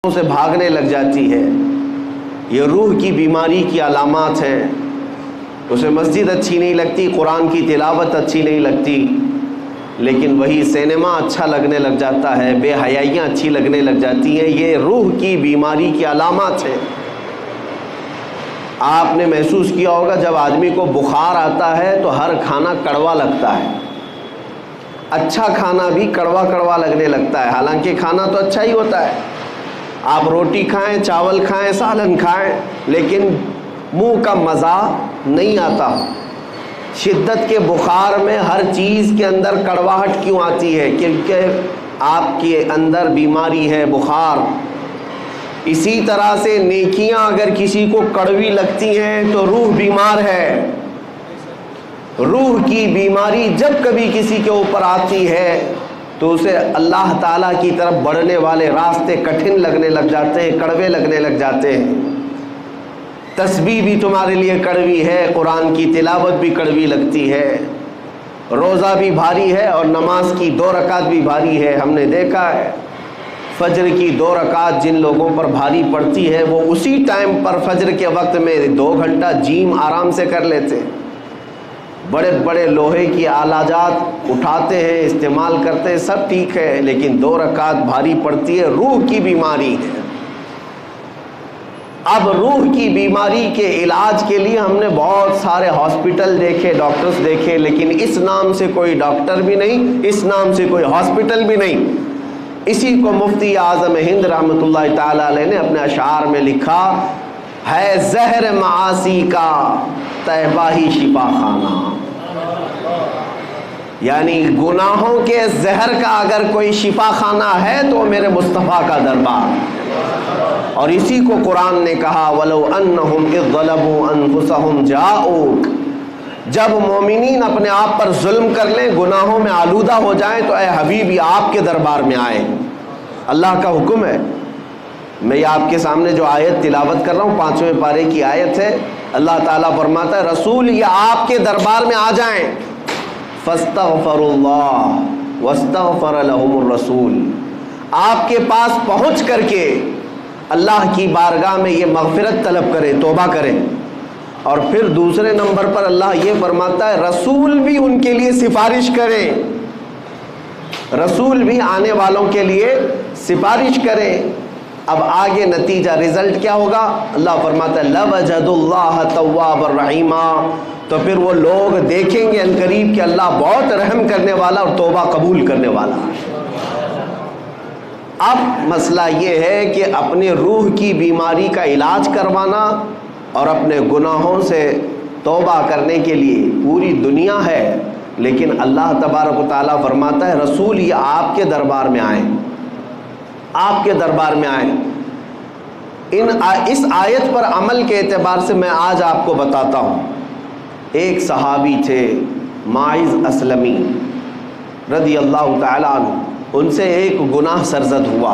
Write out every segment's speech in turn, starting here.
سے بھاگنے لگ جاتی ہے. یہ روح کی بیماری کی علامات ہیں. اسے مسجد اچھی نہیں لگتی، قرآن کی تلاوت اچھی نہیں لگتی، لیکن وہی سینما اچھا لگنے لگ جاتا ہے، بے حیائیاں اچھی لگنے لگ جاتی ہیں. یہ روح کی بیماری کی علامات ہیں. آپ نے محسوس کیا ہوگا جب آدمی کو بخار آتا ہے تو ہر کھانا کڑوا لگتا ہے. اچھا کھانا بھی کڑوا کڑوا لگنے لگتا ہے، حالانکہ کھانا تو اچھا ہی ہوتا ہے. آپ روٹی کھائیں، چاول کھائیں، سالن کھائیں، لیکن منہ کا مزہ نہیں آتا. شدت کے بخار میں ہر چیز کے اندر کڑواہٹ کیوں آتی ہے؟ کیونکہ آپ کے اندر بیماری ہے، بخار. اسی طرح سے نیکیاں اگر کسی کو کڑوی لگتی ہیں تو روح بیمار ہے. روح کی بیماری جب کبھی کسی کے اوپر آتی ہے تو اسے اللہ تعالیٰ کی طرف بڑھنے والے راستے کٹھن لگنے لگ جاتے ہیں، کڑوے لگنے لگ جاتے ہیں. تسبیح بھی تمہارے لیے کڑوی ہے، قرآن کی تلاوت بھی کڑوی لگتی ہے، روزہ بھی بھاری ہے اور نماز کی 2 رکعت بھی بھاری ہے. ہم نے دیکھا ہے فجر کی 2 رکعت جن لوگوں پر بھاری پڑتی ہے وہ اسی ٹائم پر فجر کے وقت میں 2 گھنٹہ جیم آرام سے کر لیتے. بڑے بڑے لوہے کی آلہ جات اٹھاتے ہیں، استعمال کرتے ہیں، سب ٹھیک ہے، لیکن 2 رکعت بھاری پڑتی ہے. روح کی بیماری ہے. اب روح کی بیماری کے علاج کے لیے ہم نے بہت سارے ہاسپٹل دیکھے، ڈاکٹرز دیکھے، لیکن اس نام سے کوئی ڈاکٹر بھی نہیں، اس نام سے کوئی ہاسپٹل بھی نہیں. اسی کو مفتی اعظم ہند رحمۃ اللہ تعالی علیہ نے اپنے اشعار میں لکھا ہے: زہر معاصی کا طیبہ ہی شفا خانہ. یعنی گناہوں کے زہر کا اگر کوئی شفا خانہ ہے تو میرے مصطفیٰ کا دربار. اور اسی کو قرآن نے کہا: وَلَوْ أَنَّهُمْ إِذْ ظَلَمُوا أَنفُسَهُمْ جَاءُوكَ. جب مومنین اپنے آپ پر ظلم کر لیں، گناہوں میں آلودہ ہو جائیں تو اے حبیبی آپ کے دربار میں آئیں. اللہ کا حکم ہے. میں یہ آپ کے سامنے جو آیت تلاوت کر رہا ہوں 5ویں پارے کی آیت ہے. اللہ تعالیٰ فرماتا ہے رسول یہ آپ کے دربار میں آ جائیں. فَاسْتَغْفَرُوا اللَّهَ وَاسْتَغْفَرَ لَهُمُ الرَّسُولُ. آپ کے پاس پہنچ کر کے اللہ کی بارگاہ میں یہ مغفرت طلب کریں، توبہ کریں. اور پھر دوسرے نمبر پر اللہ یہ فرماتا ہے رسول بھی ان کے لیے سفارش کریں. رسول بھی آنے والوں کے لیے سفارش کریں. اب آگے نتیجہ رزلٹ کیا ہوگا؟ اللہ فرماتا ہے لَوَجَدُوا اللَّهَ تَوَّابًا رَحِيمًا. تو پھر وہ لوگ دیکھیں گے عنقریب کہ اللہ بہت رحم کرنے والا اور توبہ قبول کرنے والا ہے. اب مسئلہ یہ ہے کہ اپنے روح کی بیماری کا علاج کروانا اور اپنے گناہوں سے توبہ کرنے کے لیے پوری دنیا ہے، لیکن اللہ تبارک و تعالیٰ فرماتا ہے رسول یہ آپ کے دربار میں آئیں، آپ کے دربار میں آئیں. اس آیت پر عمل کے اعتبار سے میں آج آپ کو بتاتا ہوں. ایک صحابی تھے ماعز اسلمی رضی اللہ تعالیٰ عنہ. ان سے ایک گناہ سرزد ہوا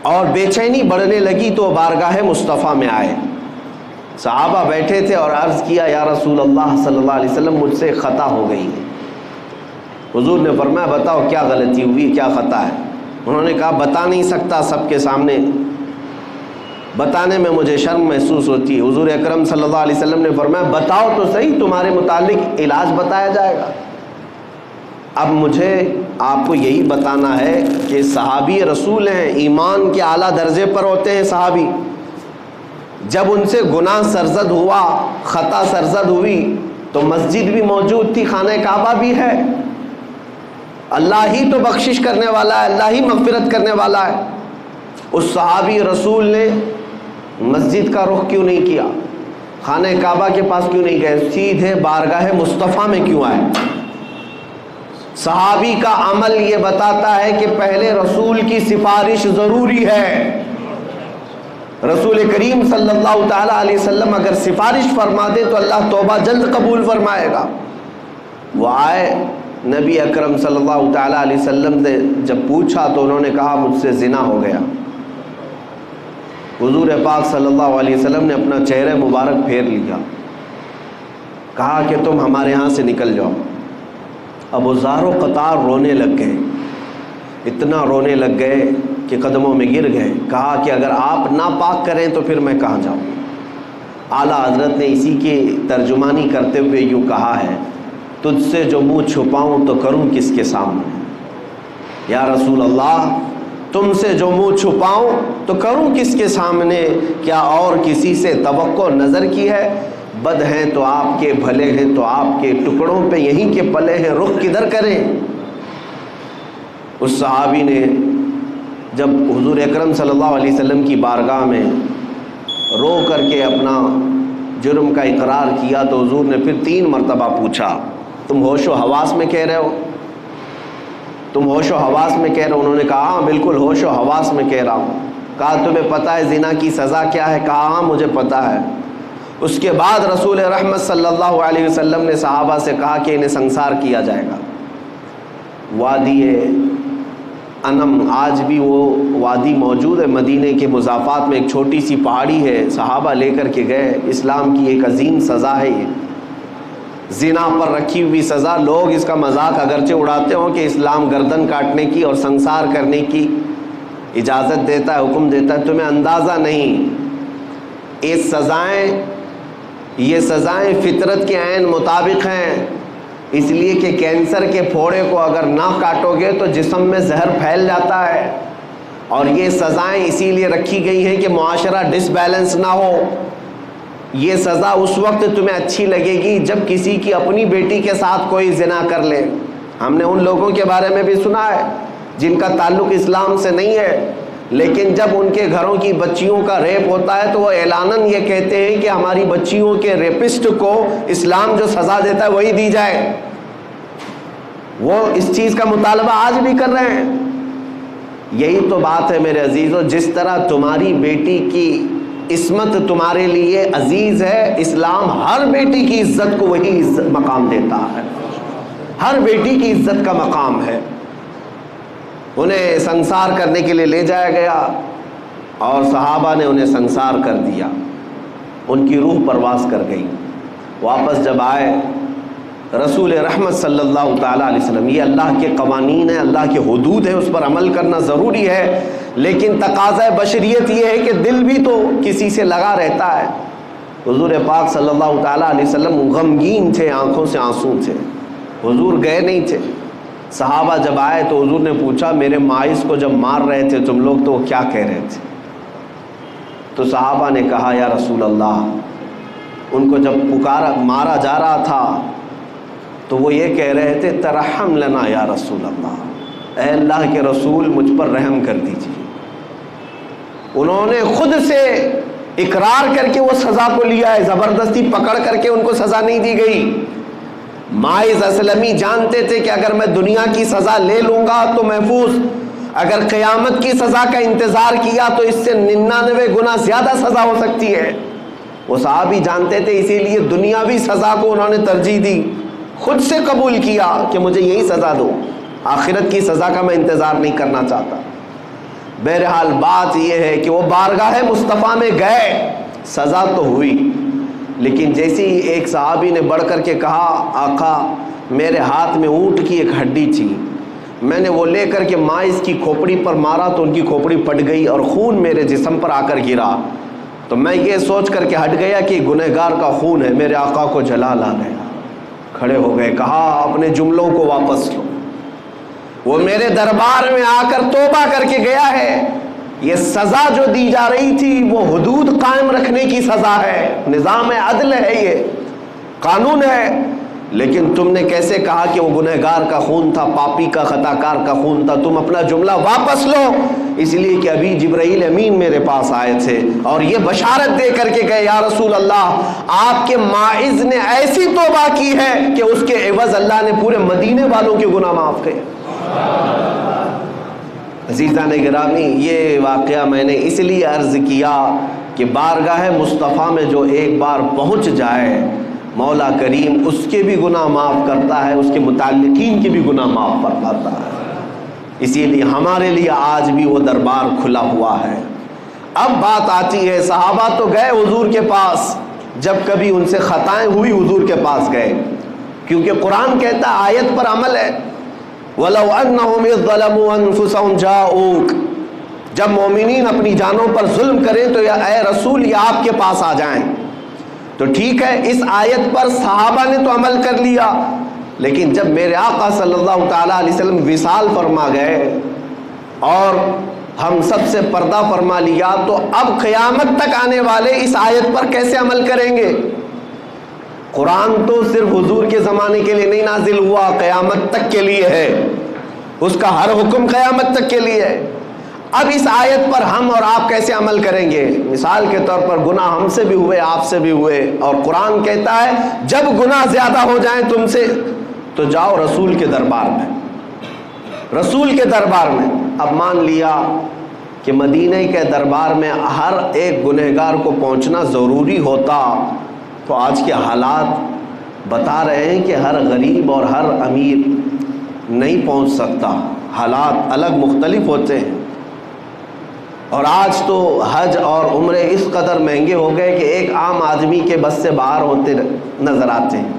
اور بے چینی بڑھنے لگی تو بارگاہ مصطفیٰ میں آئے. صحابہ بیٹھے تھے اور عرض کیا یا رسول اللہ صلی اللہ علیہ وسلم مجھ سے خطا ہو گئی ہے. حضور نے فرمایا بتاؤ کیا غلطی ہوئی، کیا خطا ہے؟ انہوں نے کہا بتا نہیں سکتا سب کے سامنے، بتانے میں مجھے شرم محسوس ہوتی ہے. حضور اکرم صلی اللہ علیہ وسلم نے فرمایا بتاؤ تو صحیح، تمہارے متعلق علاج بتایا جائے گا. اب مجھے آپ کو یہی بتانا ہے کہ صحابی رسول ہیں، ایمان کے اعلیٰ درجے پر ہوتے ہیں صحابی. جب ان سے گناہ سرزد ہوا، خطا سرزد ہوئی تو مسجد بھی موجود تھی، خانہ کعبہ بھی ہے. اللہ ہی تو بخشش کرنے والا ہے، اللہ ہی مغفرت کرنے والا ہے. اس صحابی رسول نے مسجد کا رخ کیوں نہیں کیا؟ خانہ کعبہ کے پاس کیوں نہیں گئے؟ سیدھے بارگاہ مصطفیٰ میں کیوں آئے؟ صحابی کا عمل یہ بتاتا ہے کہ پہلے رسول کی سفارش ضروری ہے. رسول کریم صلی اللہ تعالیٰ علیہ وسلم اگر سفارش فرما دے تو اللہ توبہ جلد قبول فرمائے گا. وہ آئے، نبی اکرم صلی اللہ تعالیٰ علیہ وسلم نے جب پوچھا تو انہوں نے کہا مجھ سے زنا ہو گیا. حضور پاک صلی اللہ علیہ وسلم نے اپنا چہرہ مبارک پھیر لیا، کہا کہ تم ہمارے ہاں سے نکل جاؤ. اب وہ زار و قطار رونے لگ گئے، اتنا رونے لگ گئے کے قدموں میں گر گئے. کہا کہ اگر آپ ناپاک کریں تو پھر میں کہاں جاؤں. اعلیٰ حضرت نے اسی کی ترجمانی کرتے ہوئے یوں کہا ہے, تجھ سے جو منہ چھپاؤں تو کروں کس کے سامنے. یا رسول اللہ, تم سے جو منہ چھپاؤں تو کروں کس کے سامنے. کیا اور کسی سے توقع نظر کی ہے؟ بد ہیں تو آپ کے, بھلے ہیں تو آپ کے, ٹکڑوں پہ یہیں کے پلے ہیں, رخ کدھر کریں. اس صحابی نے جب حضور اکرم صلی اللہ علیہ وسلم کی بارگاہ میں رو کر کے اپنا جرم کا اقرار کیا تو حضور نے پھر 3 مرتبہ پوچھا, تم ہوش و حواس میں کہہ رہے ہو؟ تم ہوش و حواس میں کہہ رہے ہو؟ انہوں نے کہا ہاں بالکل ہوش و حواس میں کہہ رہا ہوں. کہا تمہیں پتہ ہے زنا کی سزا کیا ہے؟ کہا ہاں مجھے پتہ ہے. اس کے بعد رسول رحمت صلی اللہ علیہ وسلم نے صحابہ سے کہا کہ انہیں سنسار کیا جائے گا. وادی انم, آج بھی وہ وادی موجود ہے مدینے کے مضافات میں, ایک چھوٹی سی پہاڑی ہے. صحابہ لے کر کے گئے. اسلام کی ایک عظیم سزا ہے یہ, زنا پر رکھی ہوئی سزا. لوگ اس کا مذاق اگرچہ اڑاتے ہوں کہ اسلام گردن کاٹنے کی اور سنسار کرنے کی اجازت دیتا ہے, حکم دیتا ہے, تمہیں اندازہ نہیں. یہ سزائیں فطرت کے عین مطابق ہیں, اس لیے کہ کینسر کے پھوڑے کو اگر نہ کاٹو گے تو جسم میں زہر پھیل جاتا ہے. اور یہ سزائیں اسی لیے رکھی گئی ہیں کہ معاشرہ ڈس بیلنس نہ ہو. یہ سزا اس وقت تمہیں اچھی لگے گی جب کسی کی اپنی بیٹی کے ساتھ کوئی زنا کر لے. ہم نے ان لوگوں کے بارے میں بھی سنا ہے جن کا تعلق اسلام سے نہیں ہے, لیکن جب ان کے گھروں کی بچیوں کا ریپ ہوتا ہے تو وہ اعلاناً یہ کہتے ہیں کہ ہماری بچیوں کے ریپسٹ کو اسلام جو سزا دیتا ہے وہی دی جائے. وہ اس چیز کا مطالبہ آج بھی کر رہے ہیں. یہی تو بات ہے میرے عزیزو, جس طرح تمہاری بیٹی کی عصمت تمہارے لیے عزیز ہے, اسلام ہر بیٹی کی عزت کو وہی مقام دیتا ہے. ہر بیٹی کی عزت کا مقام ہے. انہیں سنسار کرنے کے لیے لے جایا گیا اور صحابہ نے انہیں سنسار کر دیا. ان کی روح پرواز کر گئی. واپس جب آئے رسول رحمت صلی اللہ تعالیٰ علیہ وسلم, یہ اللہ کے قوانین ہیں, اللہ کے حدود ہیں, اس پر عمل کرنا ضروری ہے, لیکن تقاضۂ بشریت یہ ہے کہ دل بھی تو کسی سے لگا رہتا ہے. حضور پاک صلی اللہ تعالیٰ علیہ وسلم غمگین تھے, آنکھوں سے آنسو تھے. حضور گئے نہیں تھے. صحابہ جب آئے تو حضور نے پوچھا میرے مائز کو جب مار رہے تھے تم لوگ تو وہ کیا کہہ رہے تھے؟ تو صحابہ نے کہا یا رسول اللہ, ان کو جب مارا جا رہا تھا تو وہ یہ کہہ رہے تھے ترحم لنا یا رسول اللہ, اے اللہ کے رسول مجھ پر رحم کر دیجیے. انہوں نے خود سے اقرار کر کے وہ سزا کو لیا ہے, زبردستی پکڑ کر کے ان کو سزا نہیں دی گئی. مائز اسلمی جانتے تھے کہ اگر میں دنیا کی سزا لے لوں گا تو محفوظ, اگر قیامت کی سزا کا انتظار کیا تو اس سے 99 گنا زیادہ سزا ہو سکتی ہے. وہ صحابی جانتے تھے, اسی لیے دنیاوی سزا کو انہوں نے ترجیح دی, خود سے قبول کیا کہ مجھے یہی سزا دو, آخرت کی سزا کا میں انتظار نہیں کرنا چاہتا. بہرحال بات یہ ہے کہ وہ بارگاہ مصطفیٰ میں گئے, سزا تو ہوئی, لیکن جیسے ہی ایک صحابی نے بڑھ کر کے کہا آقا میرے ہاتھ میں اونٹ کی ایک ہڈی تھی, میں نے وہ لے کر کے مائز کی کھوپڑی پر مارا تو ان کی کھوپڑی پھٹ گئی اور خون میرے جسم پر آ کر گرا, تو میں یہ سوچ کر کے ہٹ گیا کہ گنہگار کا خون ہے. میرے آقا کو جلال آ گیا, کھڑے ہو گئے, کہا اپنے جملوں کو واپس لو. وہ میرے دربار میں آ کر توبہ کر کے گیا ہے. یہ سزا جو دی جا رہی تھی وہ حدود قائم رکھنے کی سزا ہے, نظام عدل ہے, یہ قانون ہے, لیکن تم نے کیسے کہا کہ وہ گنہگار کا خون تھا, پاپی کا, خطاکار کا خون تھا. تم اپنا جملہ واپس لو, اس لیے کہ ابھی جبرائیل امین میرے پاس آئے تھے اور یہ بشارت دے کر کے گئے یا رسول اللہ آپ کے مائز نے ایسی توبہ کی ہے کہ اس کے عوض اللہ نے پورے مدینے والوں کے گناہ معاف کیے. عزیزان گرامی, یہ واقعہ میں نے اس لیے عرض کیا کہ بارگاہ مصطفیٰ میں جو ایک بار پہنچ جائے مولا کریم اس کے بھی گناہ معاف کرتا ہے, اس کے متعلقین کے بھی گناہ معاف فرماتا ہے. اسی لیے ہمارے لیے آج بھی وہ دربار کھلا ہوا ہے. اب بات آتی ہے, صحابہ تو گئے حضور کے پاس, جب کبھی ان سے خطائیں ہوئی حضور کے پاس گئے, کیونکہ قرآن کہتا ہے آیت پر عمل ہے. وَلَوْ أَنَّهُمْ إِذْ ظَلَمُوا أَنفُسَهُمْ جَاءُوكَ, جب مومنین اپنی جانوں پر ظلم کریں تو یا اے رسول یہ آپ کے پاس آ جائیں. تو ٹھیک ہے، اس آیت پر صحابہ نے تو عمل کر لیا، لیکن جب میرے آقا صلی اللہ تعالیٰ علیہ وسلم وصال فرما گئے اور ہم سب سے پردہ فرما لیا، تو اب قیامت تک آنے والے اس آیت پر کیسے عمل کریں گے؟ قرآن تو صرف حضور کے زمانے کے لیے نہیں نازل ہوا، قیامت تک کے لیے ہے، اس کا ہر حکم قیامت تک کے لیے ہے. اب اس آیت پر ہم اور آپ کیسے عمل کریں گے؟ مثال کے طور پر گناہ ہم سے بھی ہوئے، آپ سے بھی ہوئے، اور قرآن کہتا ہے جب گناہ زیادہ ہو جائیں تم سے تو جاؤ رسول کے دربار میں، رسول کے دربار میں. اب مان لیا کہ مدینہ کے دربار میں ہر ایک گنہگار کو پہنچنا ضروری ہوتا، تو آج کے حالات بتا رہے ہیں کہ ہر غریب اور ہر امیر نہیں پہنچ سکتا، حالات الگ مختلف ہوتے ہیں. اور آج تو حج اور عمرے اس قدر مہنگے ہو گئے کہ ایک عام آدمی کے بس سے باہر ہوتے نظر آتے ہیں.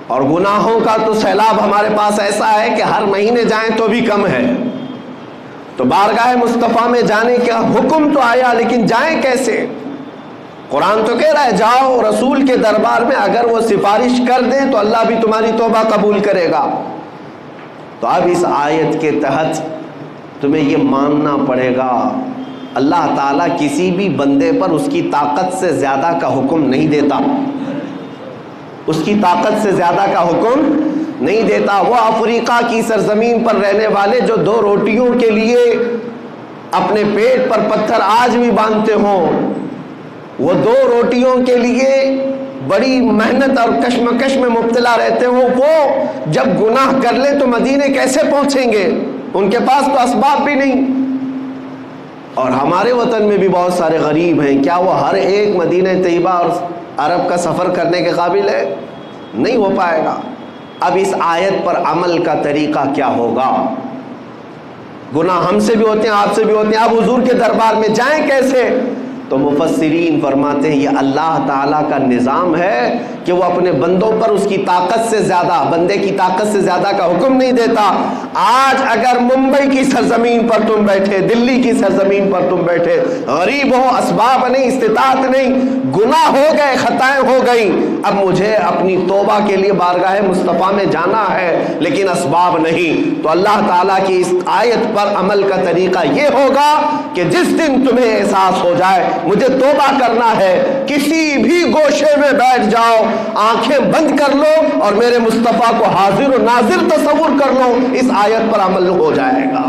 اور گناہوں کا تو سیلاب ہمارے پاس ایسا ہے کہ ہر مہینے جائیں تو بھی کم ہے. تو بارگاہ مصطفیٰ میں جانے کا حکم تو آیا، لیکن جائیں کیسے؟ قرآن تو کہہ رہا ہے جاؤ رسول کے دربار میں، اگر وہ سفارش کر دیں تو اللہ بھی تمہاری توبہ قبول کرے گا. تو اب اس آیت کے تحت تمہیں یہ ماننا پڑے گا اللہ تعالیٰ کسی بھی بندے پر اس کی طاقت سے زیادہ کا حکم نہیں دیتا، اس کی طاقت سے زیادہ کا حکم نہیں دیتا. وہ افریقہ کی سرزمین پر رہنے والے جو 2 روٹیوں کے لیے اپنے پیٹ پر پتھر آج بھی باندھتے ہوں، وہ 2 روٹیوں کے لیے بڑی محنت اور کشمکش میں مبتلا رہتے ہوں، وہ جب گناہ کر لیں تو مدینے کیسے پہنچیں گے؟ ان کے پاس تو اسباب بھی نہیں. اور ہمارے وطن میں بھی بہت سارے غریب ہیں، کیا وہ ہر ایک مدینہ طیبہ اور عرب کا سفر کرنے کے قابل ہے؟ نہیں ہو پائے گا. اب اس آیت پر عمل کا طریقہ کیا ہوگا؟ گناہ ہم سے بھی ہوتے ہیں، آپ سے بھی ہوتے ہیں، اب حضور کے دربار میں جائیں کیسے؟ تو مفسرین فرماتے ہیں یہ اللہ تعالیٰ کا نظام ہے کہ وہ اپنے بندوں پر اس کی طاقت سے زیادہ، بندے کی طاقت سے زیادہ کا حکم نہیں دیتا. آج اگر ممبئی کی سرزمین پر تم بیٹھے، دلی کی سرزمین پر تم بیٹھے، غریب ہو، اسباب نہیں، استطاعت نہیں، گناہ ہو گئے، خطائیں ہو گئیں، اب مجھے اپنی توبہ کے لیے بارگاہ مصطفیٰ میں جانا ہے لیکن اسباب نہیں، تو اللہ تعالیٰ کی اس آیت پر عمل کا طریقہ یہ ہوگا کہ جس دن تمہیں احساس ہو جائے مجھے توبہ کرنا ہے، کسی بھی گوشے میں بیٹھ جاؤ، آنکھیں بند کر لو اور میرے مصطفیٰ کو حاضر و ناظر تصور کر لو، اس آیت پر عمل ہو جائے گا.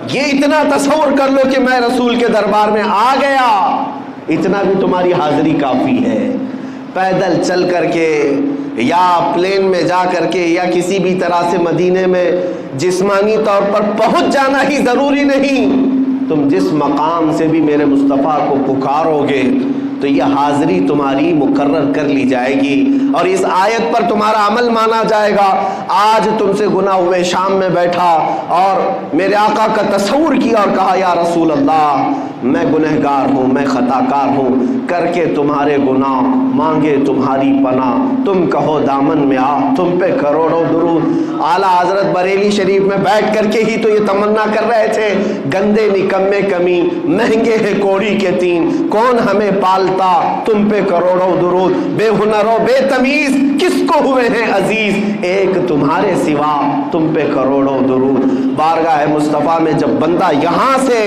یہ اتنا تصور کر لو کہ میں رسول کے دربار میں آ گیا، اتنا بھی تمہاری حاضری کافی ہے. پیدل چل کر کے یا پلین میں جا کر کے یا کسی بھی طرح سے مدینے میں جسمانی طور پر پہنچ جانا ہی ضروری نہیں. تم جس مقام سے بھی میرے مصطفیٰ کو پکارو گے تو یہ حاضری تمہاری مقرر کر لی جائے گی اور اس آیت پر تمہارا عمل مانا جائے گا. آج تم سے گناہ ہوئے، شام میں بیٹھا اور میرے آقا کا تصور کیا اور کہا یا رسول اللہ میں گنہگار ہوں، میں خطا کار ہوں، کر کے تمہارے گناہ مانگے تمہاری پناہ، تم کہو دامن میں آ، تم پہ کروڑوں درود. اعلیٰ حضرت بریلی شریف میں بیٹھ کر کے ہی تو یہ تمنا کر رہے تھے، گندے نکمے کمی، مہنگے ہیں کوڑی کے تین، کون ہمیں پالتا، تم پہ کروڑوں درود، بے ہنر و بے تمیز کس کو ہوئے ہیں عزیز، ایک تمہارے سوا تم پہ کروڑوں درود. بارگاہ مصطفیٰ میں جب بندہ یہاں سے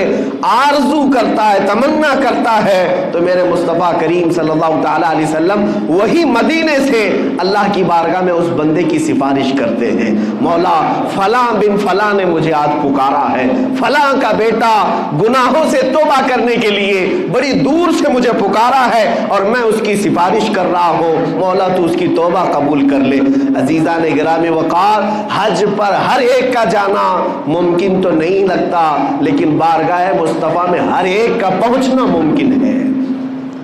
آرزو کرتا ہے، تمنا کرتا ہے، تو میرے مصطفیٰ کریم صلی اللہ تعالیٰ علیہ وسلم وہی مدینے سے اللہ کی بارگاہ میں اس بندے کی سفارش کرتے ہیں، مولا فلاں بن فلاں نے مجھے آج پکارا ہے، فلاں کا بیٹا گناہوں سے توبہ کرنے کے لیے بڑی دور سے مجھے پکارا ہے اور میں اس کی سفارش کر رہا ہوں، مولا تو اس کی توبہ قبول کر لے. عزیزان گرامی وقار، حج پر ہر ایک کا جانا ممکن تو نہیں لگتا، لیکن بارگاہ مصطفیٰ میں ہر ایک کا پہنچنا ممکن ہے.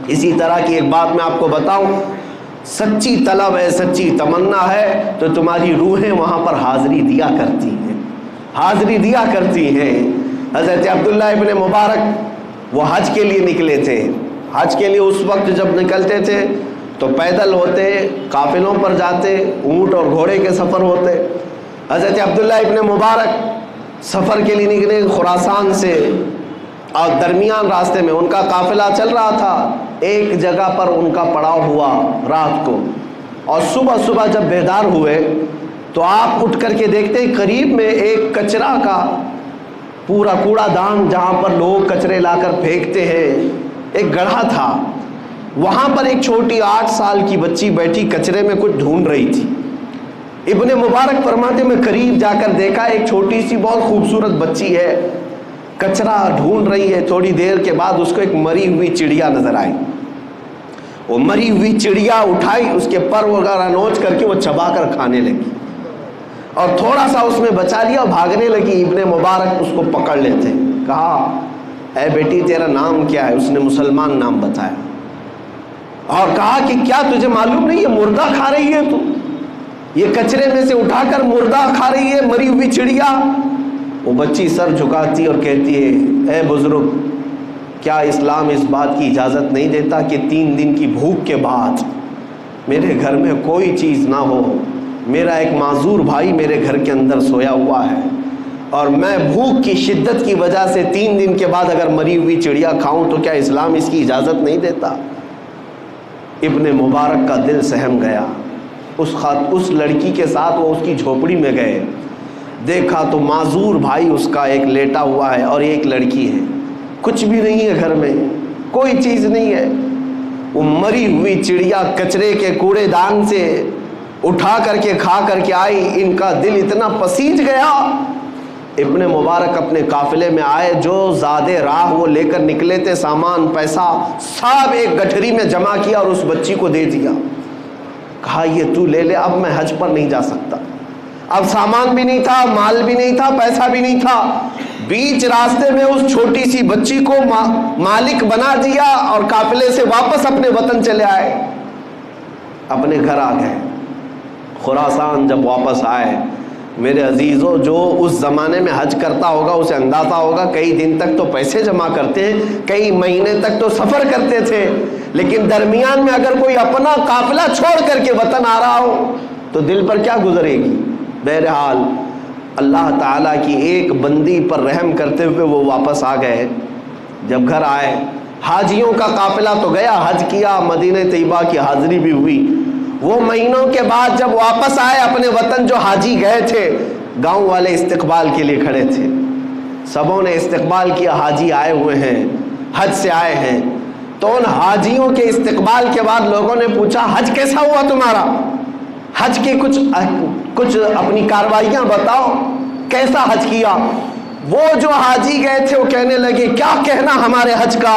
اسی طرح کی ایک بات میں آپ کو بتاؤں، سچی طلب ہے، سچی تمنا ہے تو تمہاری روحیں وہاں پر حاضری دیا کرتی ہیں، حاضری دیا کرتی ہیں. حضرت عبداللہ ابن مبارک وہ حج کے لیے نکلے تھے. حج کے لیے اس وقت جب نکلتے تھے تو پیدل ہوتے، قافلوں پر جاتے، اونٹ اور گھوڑے کے سفر ہوتے. حضرت عبداللہ ابن مبارک سفر کے لیے نکلے خراسان سے، اور درمیان راستے میں ان کا قافلہ چل رہا تھا، ایک جگہ پر ان کا پڑاؤ ہوا رات کو، اور صبح جب بیدار ہوئے تو آپ اٹھ کر کے دیکھتے ہیں قریب میں ایک کچرا کا پورا کوڑا دان جہاں پر لوگ کچرے لا کر پھینکتے ہیں، ایک گڑھا تھا، وہاں پر ایک چھوٹی 8 سال کی بچی بیٹھی کچرے میں کچھ ڈھونڈ رہی تھی۔ ابن مبارک فرماتے میں قریب جا کر دیکھا، ایک چھوٹی سی بہت خوبصورت بچی ہے، کچرا ڈھونڈ رہی ہے۔ تھوڑی دیر کے بعد اس کو ایک مری ہوئی چڑیا نظر آئی، وہ مری ہوئی چڑیا اٹھائی، اس کے پر وغیرہ نوچ کر کے وہ چبا کر کھانے لگی، اور تھوڑا سا اس میں بچا لیا اور بھاگنے لگی۔ ابن مبارک اس کو پکڑ لیتے، کہا اے بیٹی تیرا نام کیا ہے؟ اس نے مسلمان نام بتایا، اور کہا کہ کیا تجھے معلوم نہیں یہ مردہ کھا رہی ہے؟ تو یہ کچرے میں سے اٹھا کر مردہ کھا رہی ہے، مری ہوئی چڑیا۔ وہ بچی سر جھکاتی اور کہتی ہے اے بزرگ، کیا اسلام اس بات کی اجازت نہیں دیتا کہ 3 دن کی بھوک کے بعد میرے گھر میں کوئی چیز نہ ہو؟ میرا ایک معذور بھائی میرے گھر کے اندر سویا ہوا ہے، اور میں بھوک کی شدت کی وجہ سے 3 دن کے بعد اگر مری ہوئی چڑیا کھاؤں تو کیا اسلام اس کی اجازت نہیں دیتا؟ ابن مبارک کا دل سہم گیا۔ اس لڑکی کے ساتھ وہ اس کی جھوپڑی میں گئے، دیکھا تو معذور بھائی اس کا ایک لیٹا ہوا ہے اور ایک لڑکی ہے، کچھ بھی نہیں ہے گھر میں، کوئی چیز نہیں ہے۔ وہ مری ہوئی چڑیا کچرے کے کوڑے دان سے اٹھا کر کے کھا کر کے آئی، ان کا دل اتنا پسیج گیا۔ ابن مبارک اپنے قافلے میں آئے، جو زادے راہ وہ لے کر نکلے تھے، سامان پیسہ سب ایک گٹھری میں جمع کیا اور اس بچی کو دے دیا، کہا یہ تو لے لے، اب میں حج پر نہیں جا سکتا۔ اب سامان بھی نہیں تھا، مال بھی نہیں تھا، پیسہ بھی نہیں تھا، بیچ راستے میں اس چھوٹی سی بچی کو مالک بنا دیا اور قافلے سے واپس اپنے وطن چلے آئے، اپنے گھر آ گئے۔ خراسان جب واپس آئے، میرے عزیزوں، جو اس زمانے میں حج کرتا ہوگا اسے اندازہ ہوگا کئی دن تک تو پیسے جمع کرتے ہیں، کئی مہینے تک تو سفر کرتے تھے، لیکن درمیان میں اگر کوئی اپنا قافلہ چھوڑ کر کے وطن آ رہا ہو تو دل پر کیا گزرے گی؟ بہرحال اللہ تعالیٰ کی ایک بندی پر رحم کرتے ہوئے وہ واپس آ گئے۔ جب گھر آئے، حاجیوں کا قافلہ تو گیا، حج کیا، مدینہ طیبہ کی حاضری بھی ہوئی۔ وہ مہینوں کے بعد جب واپس آئے اپنے وطن، جو حاجی گئے تھے، گاؤں والے استقبال کے لیے کھڑے تھے، سبوں نے استقبال کیا، حاجی آئے ہوئے ہیں، حج سے آئے ہیں۔ تو ان حاجیوں کے استقبال کے بعد لوگوں نے پوچھا حج کیسا ہوا تمہارا؟ حج کی کچھ اپنی کاروائیاں بتاؤ، کیسا حج کیا؟ وہ جو حاجی گئے تھے وہ کہنے لگے کیا کہنا ہمارے حج کا،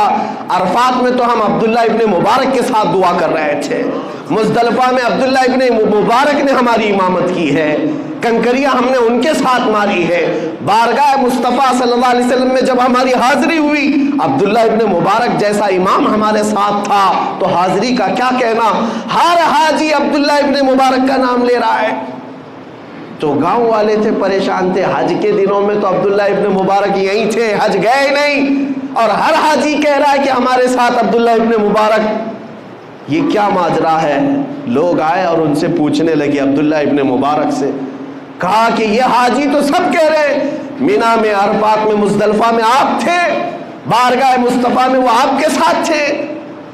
عرفات میں تو ہم عبداللہ ابن مبارک کے ساتھ دعا کر رہے تھے، مزدلفہ میں عبداللہ ابن مبارک نے ہماری امامت کی ہے، کنکریاں ہم نے ان کے ساتھ ماری ہے، بارگاہ مصطفیٰ صلی اللہ علیہ وسلم میں جب ہماری حاضری ہوئی عبداللہ ابن مبارک جیسا امام ہمارے ساتھ تھا، تو حاضری کا کیا کہنا؟ ہر حاجی عبداللہ ابن مبارک کا نام لے رہا ہے۔ تو گاؤں والے تھے پریشان تھے، حج کے دنوں میں تو عبداللہ ابن مبارک یہیں تھے، حج گئے نہیں، اور ہر حاجی کہہ رہا ہے کہ ہمارے ساتھ عبداللہ ابن مبارک، یہ کیا ماجرا ہے؟ لوگ آئے اور ان سے پوچھنے لگے عبداللہ ابن مبارک سے، کہا کہ یہ حاجی تو سب کہہ رہے ہیں مینا میں، عرفات میں، مزدلفہ میں آپ تھے، بارگاہ مصطفیٰ میں وہ آپ کے ساتھ تھے۔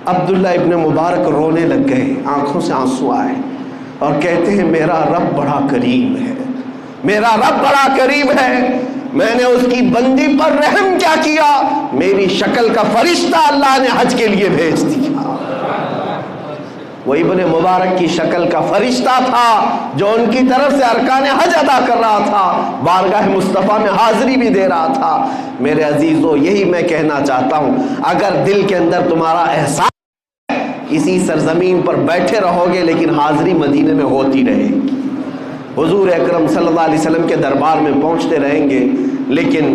عبداللہ ابن مبارک رونے لگ گئے، آنکھوں سے آنسو آئے، اور کہتے ہیں میرا رب بڑا کریم ہے، میرا رب بڑا قریب ہے، میں نے اس کی بندی پر رحم کیا کیا، میری شکل کا فرشتہ اللہ نے حج کے لیے بھیج دیا۔ وہ ابن مبارک کی شکل کا فرشتہ تھا جو ان کی طرف سے ارکان حج ادا کر رہا تھا، بارگاہ مصطفیٰ میں حاضری بھی دے رہا تھا۔ میرے عزیزو، یہی میں کہنا چاہتا ہوں، اگر دل کے اندر تمہارا احساس اسی سرزمین پر بیٹھے رہو گے لیکن حاضری مدینے میں ہوتی رہے گی، حضور اکرم صلی اللہ علیہ وسلم کے دربار میں پہنچتے رہیں گے، لیکن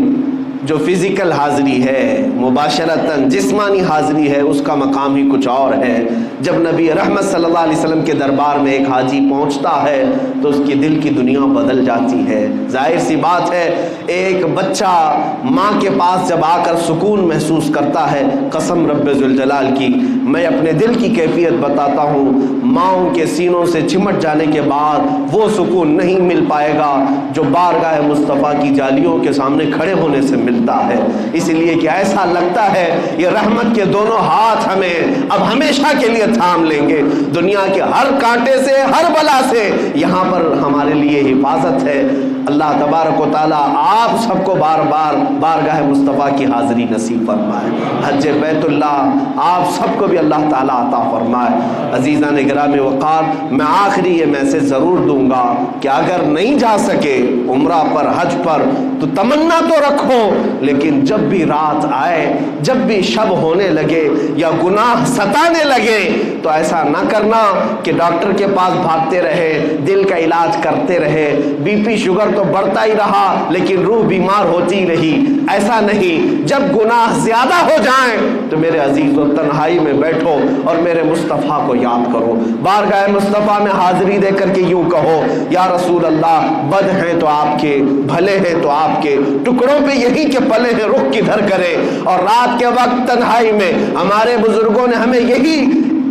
جو فزیکل حاضری ہے، مباشرتاً جسمانی حاضری ہے، اس کا مقام ہی کچھ اور ہے۔ جب نبی رحمت صلی اللہ علیہ وسلم کے دربار میں ایک حاجی پہنچتا ہے تو اس کی دل کی دنیا بدل جاتی ہے۔ ظاہر سی بات ہے، ایک بچہ ماں کے پاس جب آ کر سکون محسوس کرتا ہے، قسم رب ذوالجلال کی میں اپنے دل کی کیفیت بتاتا ہوں، ماؤں کے سینوں سے چمٹ جانے کے بعد وہ سکون نہیں مل پائے گا جو بارگاہ مصطفیٰ کی جالیوں کے سامنے کھڑے ہونے سے ملتا ہے۔ اس لیے کہ ایسا لگتا ہے یہ رحمت کے دونوں ہاتھ ہمیں اب ہمیشہ کے لیے تھام لیں گے، دنیا کے ہر کانٹے سے، ہر بلا سے یہاں پر ہمارے لیے حفاظت ہے۔ اللہ تبارک و تعالیٰ آپ سب کو بار بار بارگاہ مصطفیٰ کی حاضری نصیب فرمائے۔ حج بیت اللہ آپ سب کو بھی اللہ تعالیٰ عطا فرمائے۔ عزیزان گرامی وقار، میں آخری یہ میسج ضرور دوں گا کہ اگر نہیں جا سکے عمرہ پر، حج پر، تو تمنا تو رکھو، لیکن جب بھی رات آئے، جب بھی شب ہونے لگے یا گناہ ستانے لگے تو ایسا نہ کرنا کہ ڈاکٹر کے پاس بھاگتے رہے، دل کا علاج کرتے رہے، بی پی شوگر تو بڑھتا ہی رہا لیکن روح بیمار ہوتی رہی۔ ایسا نہیں، جب گناہ زیادہ ہو جائیں تو میرے عزیزو تنہائی میں بیٹھو اور میرے مصطفیٰ کو یاد کرو، بارگاہ مصطفیٰ میں حاضری دے کر کے یوں کہو، یا رسول اللہ بد ہیں تو آپ کے، بھلے ہیں تو آپ کے، ٹکڑوں پہ یہی کہ پلے ہیں، رخ کدھر کرے۔ اور رات کے وقت تنہائی میں ہمارے بزرگوں نے ہمیں یہی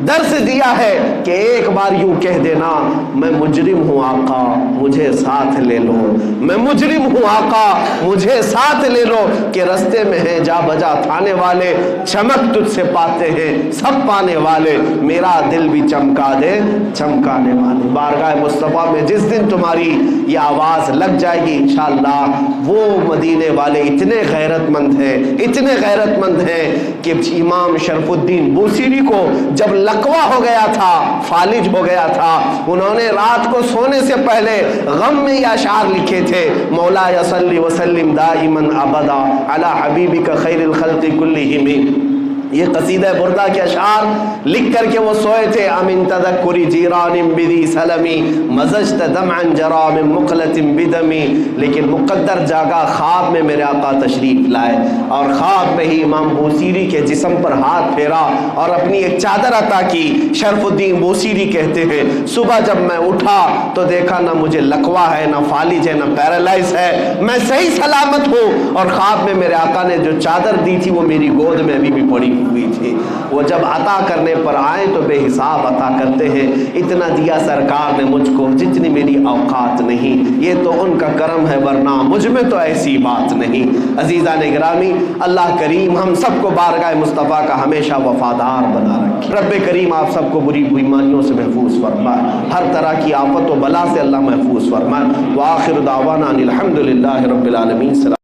درس دیا ہے کہ ایک بار یوں کہہ دینا، میں مجرم ہوں آقا مجھے ساتھ لے لو، میں مجرم ہوں آقا مجھے ساتھ لے لو، کہ رستے میں ہیں جا بجا تھانے والے، چمک تجھ سے پاتے ہیں سب پانے والے، میرا دل بھی چمکا دے چمکانے والے۔ بارگاہ مصطفیٰ میں جس دن تمہاری یہ آواز لگ جائے گی انشاءاللہ، وہ مدینے والے اتنے غیرت مند ہیں، اتنے غیرت مند ہیں کہ امام شرف الدین بوسیری کو جب لقوہ ہو گیا تھا، فالج ہو گیا تھا، انہوں نے رات کو سونے سے پہلے غم میں یہ اشعار لکھے تھے، مولا صلی وسلم دائما ابدا علی حبیبک خیر الخلق کلہم۔ یہ قصیدہ بردہ کے اشعار لکھ کر کے وہ سوئے تھے، امن تذکری جیران بدی سلمی مزجت دمعا جرا من مقلت بدمی، لیکن مقدر جاگا، خواب میں میرے آقا تشریف لائے اور خواب میں ہی امام بوسیری کے جسم پر ہاتھ پھیرا اور اپنی ایک چادر عطا کی۔ شرف الدین بوسیری کہتے ہیں صبح جب میں اٹھا تو دیکھا نہ مجھے لقوہ ہے، نہ فالج ہے، نہ پیرالائز ہے، میں صحیح سلامت ہوں، اور خواب میں میرے آقا نے جو چادر دی تھی وہ میری گود میں ابھی بھی پڑی ہوئی تھی۔ وہ جب عطا کرنے پر آئے تو بے حساب عطا کرتے ہیں، اتنا دیا سرکار نے مجھ کو جتنی میری اوقات نہیں، یہ تو ان کا کرم ہے ورنہ مجھ میں تو ایسی بات نہیں۔ عزیزان گرامی، اللہ کریم ہم سب کو بارگاہ مصطفیٰ کا ہمیشہ وفادار بنا رکھے۔ رب کریم آپ سب کو بری بیماریوں سے محفوظ فرمائے، ہر طرح کی آفت و بلا سے اللہ محفوظ فرمائے۔ وآخر دعوانا الحمدللہ رب العالمین۔